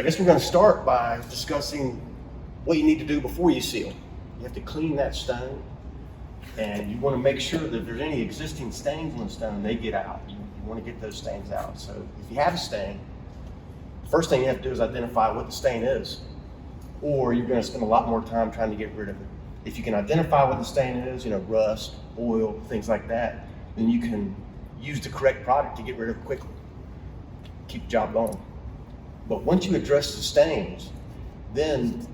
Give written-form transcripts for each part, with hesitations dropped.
guess we're going to start by discussing what you need to do before you seal. You have to clean that stone, and you want to make sure that if there's any existing stains on the stone, they get out. You want to get those stains out. So if you have a stain, the first thing you have to do is identify what the stain is, or you're going to spend a lot more time trying to get rid of it. If you can identify what the stain is, rust, oil, things like that, then you can use the correct product to get rid of it quickly. Keep the job going. But once you address the stains, then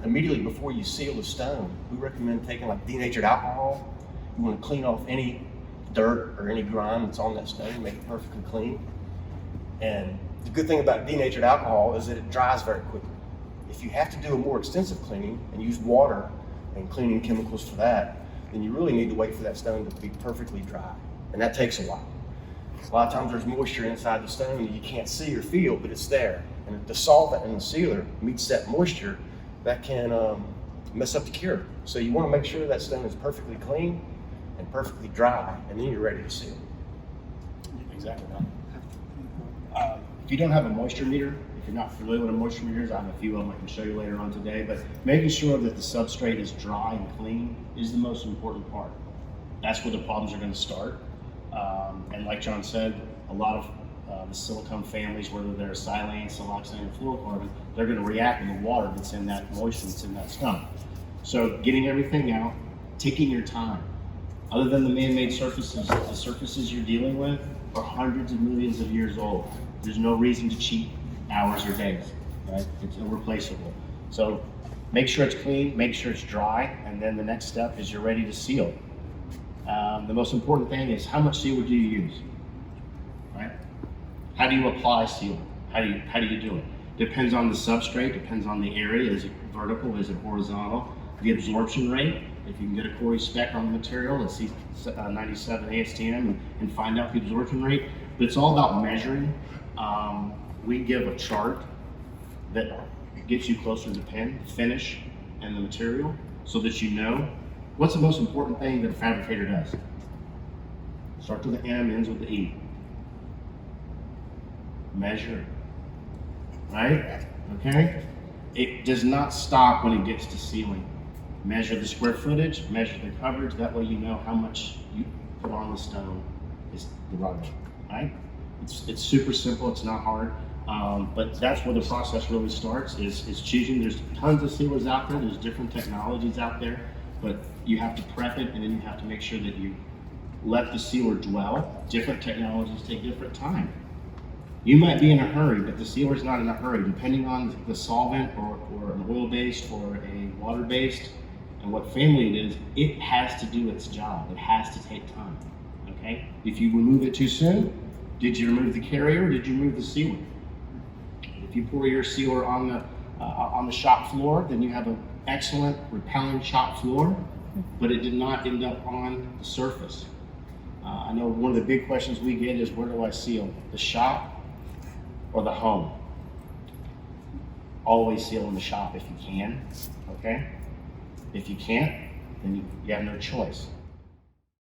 immediately before you seal the stone, we recommend taking like denatured alcohol. You want to clean off any dirt or any grime that's on that stone, make it perfectly clean. And the good thing about denatured alcohol is that it dries very quickly. If you have to do a more extensive cleaning and use water and cleaning chemicals for that, then you really need to wait for that stone to be perfectly dry. And that takes a while. A lot of times there's moisture inside the stone that you can't see or feel, but it's there. And if the solvent in the sealer meets that moisture, that can mess up the cure. So you want to make sure that stone is perfectly clean and perfectly dry, and then you're ready to seal. Exactly. If you don't have a moisture meter, if you're not familiar with a moisture meter, I have a few of them I can show you later on today, but making sure that the substrate is dry and clean is the most important part. That's where the problems are going to start. And like John said, a lot of the silicone families, whether they're silane, siloxane, or fluorocarbon, they're going to react with the water that's in that moisture that's in that stone. So getting everything out, taking your time. Other than the man-made surfaces, the surfaces you're dealing with are hundreds of millions of years old. There's no reason to cheat hours or days, right? It's irreplaceable. So make sure it's clean, make sure it's dry, and then the next step is you're ready to seal. The most important thing is how much sealer do you use, right? How do you apply sealer? How do you do it? Depends on the substrate, depends on the area. Is it vertical, is it horizontal? The absorption rate, if you can get a Corey spec on the material, let's see 97 ASTM and find out the absorption rate. But it's all about measuring. We give a chart that gets you closer to the pen, finish, and the material, so that you know what's the most important thing that a fabricator does. Starts with the M, ends with the E. Measure, right? Okay? It does not stop when it gets to sealing. Measure the square footage, measure the coverage, that way you know how much you put on the stone is the rubber, right? It's super simple, it's not hard, but that's where the process really starts, is choosing. There's tons of sealers out there, there's different technologies out there, but you have to prep it, and then you have to make sure that you let the sealer dwell. Different technologies take different time. You might be in a hurry, but the sealer's not in a hurry. Depending on the solvent or an oil-based or a water-based and what family it is, it has to do its job. It has to take time, okay? If you remove it too soon, did you remove the carrier or did you remove the sealer? If you pour your sealer on the shop floor, then you have an excellent repelling shop floor, but it did not end up on the surface. I know one of the big questions we get is, where do I seal? The shop or the home? Always seal in the shop if you can, okay? If you can't, then you have no choice.